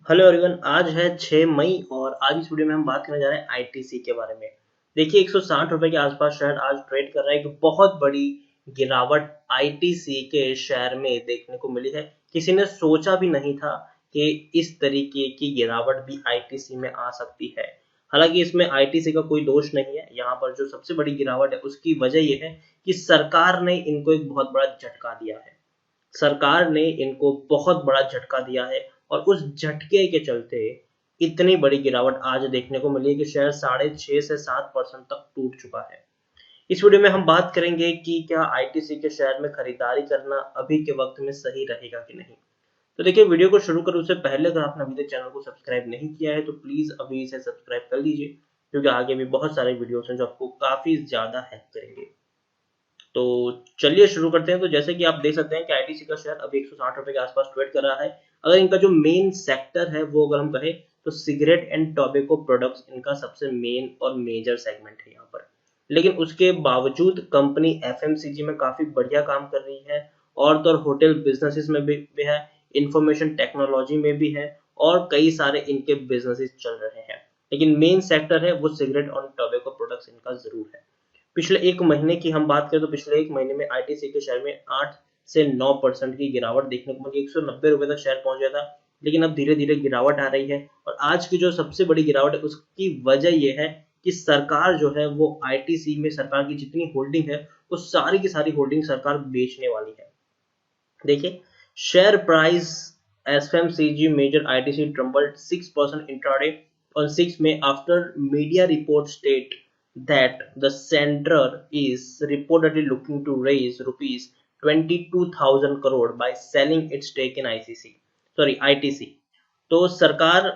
Hello everyone. आज है 6 मई और आज इस वीडियो में हम बात करने जा रहे हैं आईटीसी के बारे में। देखिए 160 रुपए के आसपास शेयर आज ट्रेड कर रहा है। एक बहुत बड़ी गिरावट आईटीसी के शेयर में देखने को मिली है। किसी ने सोचा भी नहीं था कि इस तरीके की गिरावट भी आईटीसी में आ सकती है। हालांकि इसमें आईटीसी का कोई दोष नहीं है। यहाँ पर जो सबसे बड़ी गिरावट है उसकी वजह यह है कि सरकार ने इनको एक बहुत बड़ा झटका दिया है। सरकार ने इनको बहुत बड़ा झटका दिया है और उस झटके के चलते इतनी बड़ी गिरावट आज देखने को मिली है कि शेयर 6.5 से 7% तक टूट चुका है। इस वीडियो में हम बात करेंगे कि क्या आईटीसी के शेयर में खरीदारी करना अभी के वक्त में सही रहेगा कि नहीं। तो देखिए वीडियो को शुरू करूं उससे पहले अगर आपने अभी तक चैनल को सब्सक्राइब नहीं किया है तो प्लीज अभी इसे सब्सक्राइब कर लीजिए, क्योंकि आगे भी बहुत सारे वीडियोस हैं जो आपको काफी ज्यादा हेल्प करेंगे। तो चलिए शुरू करते हैं। तो जैसे कि आप देख सकते हैं कि आईटीसी का शेयर अभी 160 रुपए के आसपास ट्रेड कर रहा है। अगर इनका जो मेन सेक्टर है वो अगर हम कहें तो सिगरेट एंड टोबैको प्रोडक्ट्स इनका सबसे मेन और मेजर सेगमेंट है यहाँ पर। लेकिन उसके बावजूद कंपनी एफएमसीजी में काफी बढ़िया काम कर रही है। और तो और होटल बिजनेसेस में भी है, इंफॉर्मेशन टेक्नोलॉजी में भी है और कई सारे इनके बिजनेसेस चल रहे हैं। लेकिन मेन सेक्टर है वो सिगरेट और टोबैको प्रोडक्ट्स इनका जरूर है। पिछले एक महीने की हम बात करें तो पिछले एक महीने में आईटीसी के शेयर में 8 से 9% की गिरावट देखने को मिली। 190 रुपए तक शेयर पहुंच गया था, लेकिन अब धीरे धीरे गिरावट आ रही है। और आज की जो सबसे बड़ी गिरावट है उसकी वजह यह है कि सरकार जो है वो आईटीसी में सरकार की जितनी होल्डिंग है वो सारी की सारी होल्डिंग सरकार बेचने वाली है। देखिए share price FMCG major ITC tumbled 6% intraday on 6 May after media reports state that the center is reportedly looking to raise rupees 22,000 crore by selling its stake in ITC। तो सरकार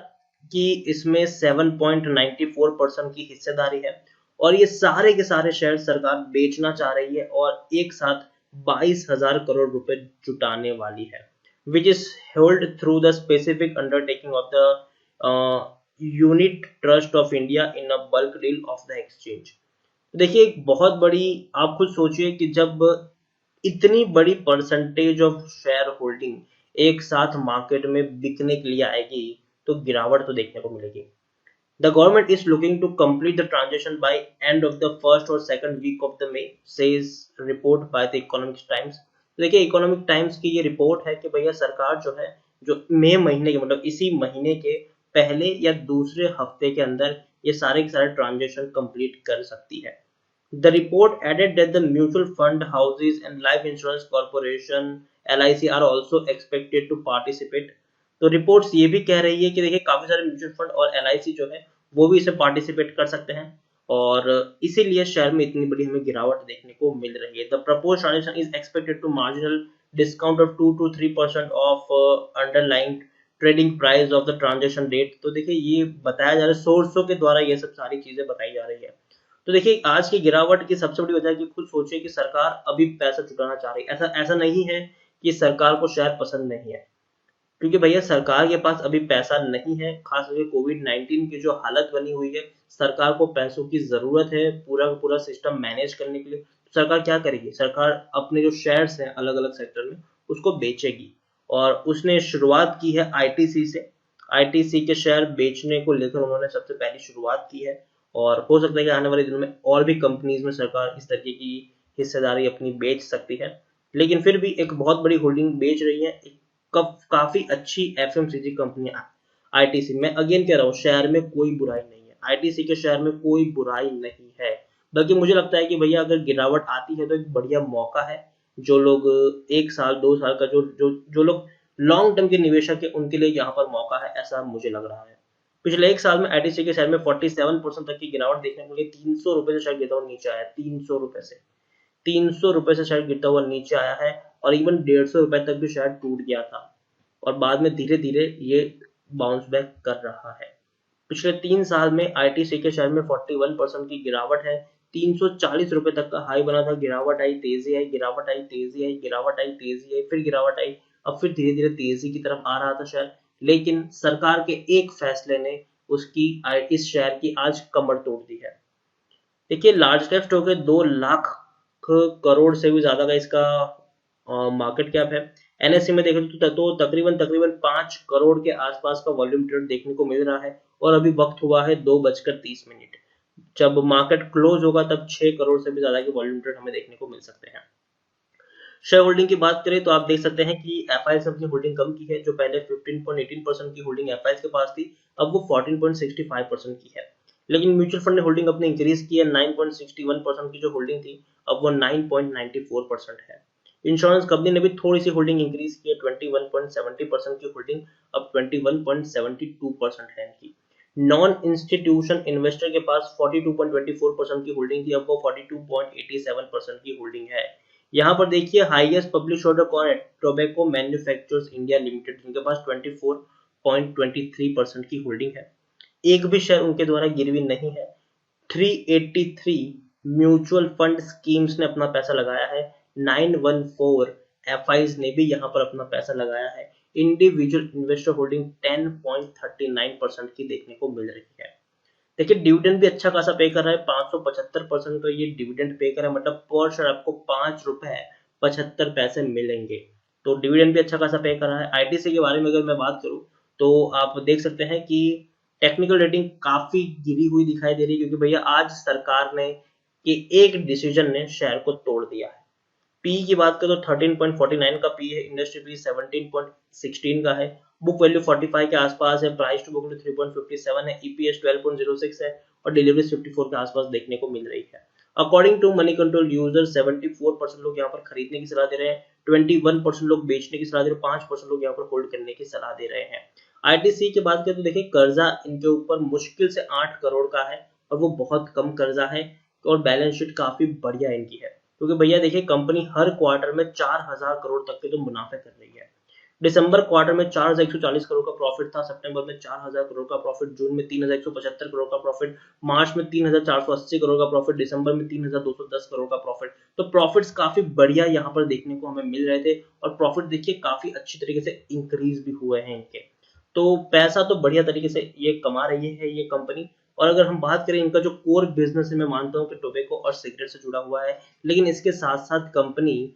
की इसमें 7.94% की हिस्सेदारी है और ये सारे के सारे शेयर सरकार बेचना चाह रही है और एक साथ 22,000 करोड़ रुपए जुटाने वाली है, which is held through the specific undertaking of the unit trust of India in a bulk deal of the exchange. देखिए एक बहुत बड़ी, आप खुद सोचिए कि जब इतनी बड़ी परसेंटेज ऑफ शेयर होल्डिंग एक साथ मार्केट में बिकने के लिए आएगी तो गिरावट तो देखने को मिलेगी। The government is looking to complete the transaction by end of the first or second week of the May, says report by the Economic Times. देखिए इकोनॉमिक टाइम्स की ये रिपोर्ट है कि भैया सरकार जो है जो मई महीने के मतलब इसी महीने के पहले या दूसरे हफ्ते के अंदर ये सारे के सारे ट्रांजेक्शन कंप्लीट कर सकती है। The report added that the mutual fund houses and life insurance corporation LIC are also expected to participate। तो रिपोर्ट्स ये भी कह रही है कि देखिए काफी सारे म्यूचुअल फंड और एलआईसी जो है वो भी इसे पार्टिसिपेट कर सकते हैं और इसीलिए शेयर में इतनी बड़ी हमें गिरावट देखने को मिल रही है। The propose transaction is expected to marginal discount of 2 to 3% of underlying trading price of the transaction date. तो देखिए ये बताया जा रहा है, सोर्सों के द्वारा ये सब सारी चीजें बताई जा रही है। तो देखिए आज की गिरावट की सबसे बड़ी वजह है कि खुद सोचिए कि सरकार अभी पैसा जुटाना चाह रही है। ऐसा ऐसा नहीं है कि सरकार को शेयर पसंद नहीं है, क्योंकि भैया सरकार के पास अभी पैसा नहीं है। खास करके कोविड-19 की जो हालत बनी हुई है, सरकार को पैसों की जरूरत है पूरा का पूरा सिस्टम मैनेज करने के लिए। तो सरकार क्या करेगी, सरकार अपने जो शेयर्स हैं अलग अलग सेक्टर में उसको बेचेगी और उसने शुरुआत की है आईटीसी से। आईटीसी के शेयर बेचने को लेकर उन्होंने सबसे पहली शुरुआत की है और हो सकता है कि आने वाले दिनों में और भी कंपनीज में सरकार इस तरीके की हिस्सेदारी अपनी बेच सकती है। लेकिन फिर भी एक बहुत बड़ी होल्डिंग बेच रही है काफी अच्छी एफएमसीजी कंपनी आईटीसी। मैं अगेन कह रहा हूँ शेयर में कोई बुराई नहीं है, आईटीसी के शेयर में कोई बुराई नहीं है। बल्कि मुझे लगता है कि भैया अगर गिरावट आती है तो एक बढ़िया मौका है। जो लोग 1 साल 2 साल का जो लोग लॉन्ग टर्म के निवेशक है उनके लिए यहाँ पर मौका है, ऐसा मुझे लग रहा है। पिछले एक साल में आईटीसी के शेयर में 47% तक की गिरावट देखने को मिली। 300 रुपए से शेयर गिरता हुआ नीचे आया, 300 रुपए से शेयर गिरता हुआ नीचे आया है और इवन 150 रुपए तक भी शेयर टूट गया था और बाद में धीरे धीरे ये बाउंस बैक कर रहा है। पिछले 3 साल में आईटीसी के शेयर में 41% की गिरावट है। 340 रुपए तक का हाई बना था, गिरावट आई तेजी आई, गिरावट आई तेजी आई, गिरावट आई तेजी आई, फिर गिरावट आई। अब फिर धीरे धीरे तेजी की तरफ आ रहा था शेयर, लेकिन सरकार के एक फैसले ने उसकी इस शेयर की आज कमर तोड़ दी है। देखिए लार्ज कैप स्टॉक है, 2 लाख करोड़ से भी ज्यादा का इसका मार्केट कैप है। एनएससी में देखें तो तकरीबन 5 करोड़ के आसपास का वॉल्यूम ट्रेड देखने को मिल रहा है और अभी वक्त हुआ है 2:30 जब मार्केट क्लोज होगा तब 6 करोड़ से भी ज्यादा के वॉल्यूम ट्रेड हमें देखने को मिल सकते हैं। शेयर होल्डिंग की बात करें तो आप देख सकते हैं कि एफआईएस ने अपनी होल्डिंग कम की है, जो पहले 15.18% की होल्डिंग एफआईएस के पास थी, अब वो 14.65% की है। लेकिन म्यूचुअल फंड ने होल्डिंग अपनी इंक्रीज की है, 9.61% की जो होल्डिंग थी अब वो 9.94% है। इंश्योरेंस कंपनी ने भी थोड़ी सी होल्डिंग इंक्रीज की है, 21.70% की होल्डिंग अब 21.72% है इनकी। नॉन इंस्टीट्यूशन इन्वेस्टर के पास 42.24% की होल्डिंग थी, अब वो 42.87% की होल्डिंग है। यहाँ पर देखिए हाईएस्ट पब्लिश होल्डर कौन है, टोबैको मैन्युफैक्चरर्स इंडिया लिमिटेड, जिनके पास 24.23% की होल्डिंग है। एक भी शेयर उनके द्वारा गिरवी नहीं है। 383 म्यूचुअल फंड स्कीम्स ने अपना पैसा लगाया है, 914 एफआईज ने भी यहाँ पर अपना पैसा लगाया है। इंडिविजुअल इन्वेस्टर होल्डिंग 10.39% की देखने को मिल रही है। देखिए डिविडेंड भी अच्छा खासा पे कर रहा है, 575% का ये डिविडेंड पे कर रहा है, मतलब पर शेयर आपको 5 रुपए 75 पैसे मिलेंगे। तो डिविडेंड भी अच्छा खासा पे कर रहा है। आईटीसी के बारे में अगर मैं बात करूं तो आप देख सकते हैं कि टेक्निकल रेटिंग काफी गिरी हुई दिखाई दे रही है, क्योंकि भैया आज सरकार ने कि एक डिसीजन ने शेयर को तोड़ दिया है। पी की बात करें तो 13.49 का पी है, इंडस्ट्री पी 17.16 का है, बुक वैल्यू 45 के आसपास है, प्राइस टू बुक वैल्यू 3.57 है, ईपीएस 12.06 है और डिलीवरी 54 के आसपास देखने को मिल रही है। According to Moneycontrol user 74% लोग यहाँ पर खरीदने की सलाह दे रहे हैं, 21% लोग बेचने की सलाह दे रहे हैं, 5% लोग यहाँ पर होल्ड करने की सलाह दे रहे हैं। आईटीसी की बात करें तो देखिए कर्जा इनके ऊपर मुश्किल से 8 करोड़ का है और वो बहुत कम कर्जा है और बैलेंस शीट काफी बढ़िया इनकी है, क्योंकि भैया देखिए कंपनी हर क्वार्टर में 4000 करोड़ तक के तो मुनाफे कर रही है। दिसंबर क्वार्टर में 4140 करोड़ का प्रॉफिट था, सितंबर में 4000 करोड़ का प्रॉफिट, जून में 3175 करोड़ का प्रॉफिट, मार्च में 3480 करोड़ का प्रॉफिट, दिसंबर में 3210 करोड़ का प्रॉफिट। तो प्रॉफिट्स काफी बढ़िया यहाँ पर देखने को हमें मिल रहे थे और प्रॉफिट देखिए काफी अच्छी तरीके से इंक्रीज भी हुए हैं इनके। तो पैसा तो बढ़िया तरीके से ये कमा रही है ये कंपनी। और अगर हम बात करें इनका जो कोर बिजनेस है, मैं मानता हूँ कि टोबैको और सिगरेट से जुड़ा हुआ है, लेकिन इसके साथ साथ कंपनी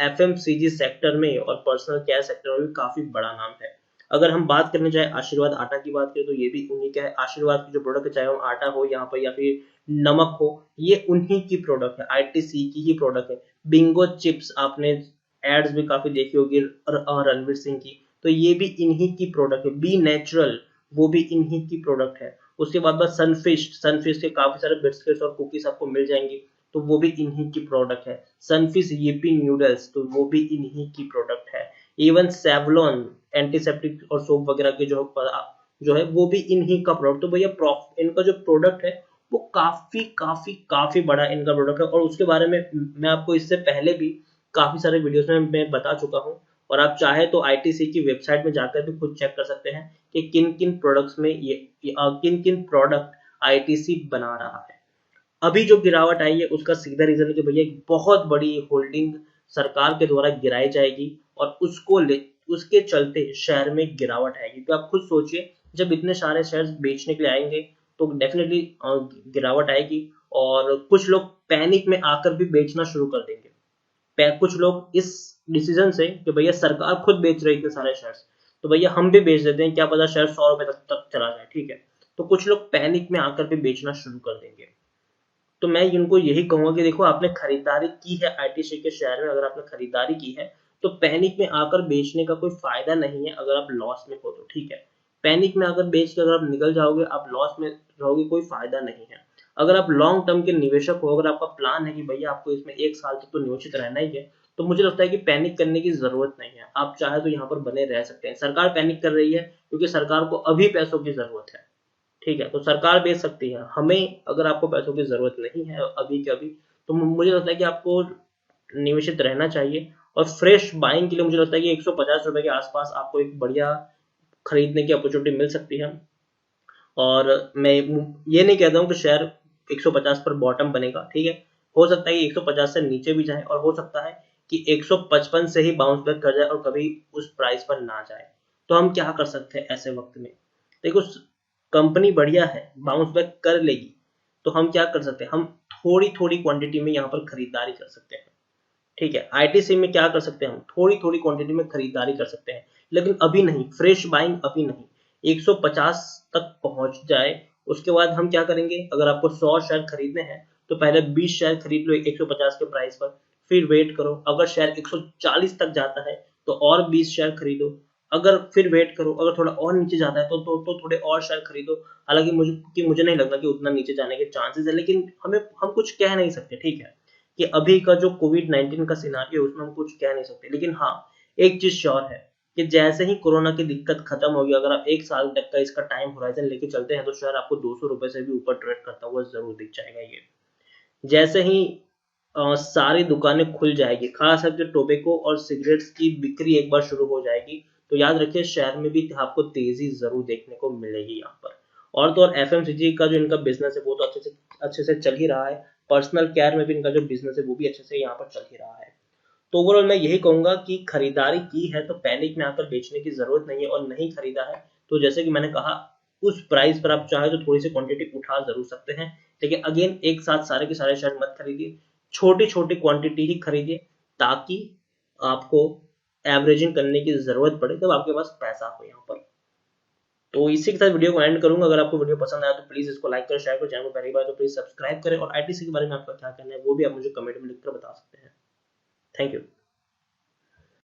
एफएमसीजी सेक्टर में और पर्सनल केयर सेक्टर में भी काफी बड़ा नाम है। अगर हम बात करने जाए आशीर्वाद आटा की बात करें तो ये भी उन्हीं का है। आशीर्वाद की जो प्रोडक्ट है, चाहे वो आटा हो यहाँ पर या फिर नमक हो, ये उन्हीं की प्रोडक्ट है, आईटीसी की ही प्रोडक्ट है। बिंगो चिप्स आपने एड्स भी काफी देखी होगी रणवीर सिंह की, तो ये भी इन्हीं की प्रोडक्ट है। बी नेचुरल वो भी इन्हीं की प्रोडक्ट है। उसके बाद सनफिश के काफी सारे बिस्किट्स और कुकीज आपको मिल जाएंगी, तो वो भी इन्हीं की प्रोडक्ट है। सनफिश येपी नूडल्स, तो वो भी इन्हीं की प्रोडक्ट है। इवन सेवलॉन एंटीसेप्टिक और सोप वगैरह के जो है वो भी इन्हीं का प्रोडक्ट। तो भैया इनका जो प्रोडक्ट है वो काफी काफी काफी बड़ा इनका प्रोडक्ट है, और उसके बारे में मैं आपको इससे पहले भी काफी सारे वीडियोस में मैं बता चुका हूँ। और आप चाहे तो आईटीसी की वेबसाइट में जाकर भी खुद चेक कर सकते हैं कि किन किन प्रोडक्ट्स में ये किन किन प्रोडक्ट आईटीसी बना रहा है। अभी जो गिरावट आई है उसका सीधा रीजन है कि भैया एक बहुत बड़ी होल्डिंग सरकार के द्वारा गिराई जाएगी और उसके चलते शेयर में गिरावट आएगी। तो आप खुद सोचिए, जब इतने सारे शेयर्स बेचने के लिए आएंगे तो डेफिनेटली गिरावट आएगी और कुछ लोग पैनिक में आकर भी बेचना शुरू कर देंगे। कुछ लोग इस डिसीजन से कि भैया सरकार खुद बेच रही है इतने सारे शेयर्स, तो भैया हम भी बेच देते हैं, क्या पता शेयर 100 रुपए तक चला जाए, ठीक है। तो कुछ लोग पैनिक में आकर भी बेचना शुरू कर देंगे। तो मैं इनको यही कहूंगा कि देखो आपने खरीदारी की है आईटीसी के शेयर में, अगर आपने खरीदारी की है तो पैनिक में आकर बेचने का कोई फायदा नहीं है। अगर आप लॉस में हो तो ठीक है, पैनिक में आकर बेच के अगर आप निकल जाओगे आप लॉस में रहोगे, कोई फायदा नहीं है। अगर आप लॉन्ग टर्म के निवेशक हो, अगर आपका प्लान है कि भैया आपको इसमें 1 साल तक तो निवेशित रहना ही है, तो मुझे लगता है कि पैनिक करने की जरूरत नहीं है। आप चाहे तो यहाँ पर बने रह सकते हैं। सरकार पैनिक कर रही है क्योंकि सरकार को अभी पैसों की जरूरत है, ठीक है, तो सरकार बेच सकती है। हमें अगर आपको पैसों की जरूरत नहीं है अभी के अभी, तो मुझे लगता है कि आपको निवेशित रहना चाहिए। और फ्रेश बाइंग के लिए मुझे लगता है कि 150 रुपए के आसपास आपको एक बढ़िया खरीदने की अपॉर्चुनिटी मिल सकती है। और मैं ये नहीं कहता हूँ कि शेयर 150 पर बॉटम बनेगा, ठीक है, हो सकता है कि 150 से नीचे भी जाए और हो सकता है कि 155 से ही बाउंस बैक कर जाए और कभी उस प्राइस पर ना जाए। तो हम क्या कर सकते हैं ऐसे वक्त में, देखो कंपनी बढ़िया है, बाउंस बैक कर लेगी, तो हम क्या कर सकते हैं, हम थोड़ी थोड़ी क्वांटिटी में यहाँ पर खरीदारी कर सकते हैं। ठीक है, आईटीसी में क्या कर सकते हैं हम, थोड़ी थोड़ी क्वांटिटी में खरीदारी कर सकते हैं, लेकिन अभी नहीं, फ्रेश बाइंग अभी नहीं। 150 तक पहुंच जाए उसके बाद हम क्या करेंगे, अगर आपको 100 शेयर खरीदने हैं तो पहले 20 शेयर खरीद लो 150 के प्राइस पर, फिर वेट करो, अगर शेयर 140 तक जाता है तो और 20 शेयर खरीदो, अगर फिर वेट करो, अगर थोड़ा और नीचे जाता है तो थोड़े और शेयर खरीदो। हालांकि मुझे नहीं लगता कि उतना नीचे जाने के चांसेस है, लेकिन हम कुछ कह नहीं सकते, ठीक है, कि अभी का जो कोविड-19 का सिनारियो है उसमें हम कुछ कह नहीं सकते, लेकिन हाँ, एक चीज श्योर है कि जैसे ही कोरोना की दिक्कत खत्म होगी, अगर आप 1 साल तक का इसका टाइम होराइजन लेके चलते हैं तो शेयर आपको 200 रुपए से भी ऊपर ट्रेड करता हुआ जरूर दिख जाएगा। ये जैसे ही सारी दुकानें खुल जाएगी, खास करके टोबैको और सिगरेट्स की बिक्री एक बार शुरू हो जाएगी, तो याद रखिए शहर में भी आपको तेजी जरूर देखने को मिलेगी यहाँ पर। और तो और एफएमसीजी का जो इनका बिजनेस है वो तो अच्छे से चल ही रहा है, पर्सनल केयर में भी इनका जो बिजनेस है वो भी अच्छे से यहाँ पर चल ही रहा है। तो ओवरऑल मैं यही कहूंगा कि खरीदारी की है तो पैनिक में आकर बेचने की जरूरत नहीं है, और नहीं खरीदा है तो जैसे कि मैंने कहा, उस प्राइस पर आप चाहे तो थोड़ी सी क्वांटिटी उठा जरूर सकते हैं, लेकिन अगेन एक साथ सारे के सारे शेयर मत खरीदिए, छोटी छोटी क्वांटिटी ही खरीदिए, ताकि आपको एवरेजिंग करने की जरूरत पड़े जब आपके पास पैसा हो यहाँ पर। तो इसी के साथ वीडियो को एंड करूंगा। अगर आपको वीडियो पसंद आया तो प्लीज इसको लाइक करें, शेयर करें, चैनल को पहली बार तो प्लीज सब्सक्राइब करें, और आईटीसी के बारे में आपका क्या कहना है वो भी आप मुझे कमेंट में लिखकर बता सकते हैं। Thank you.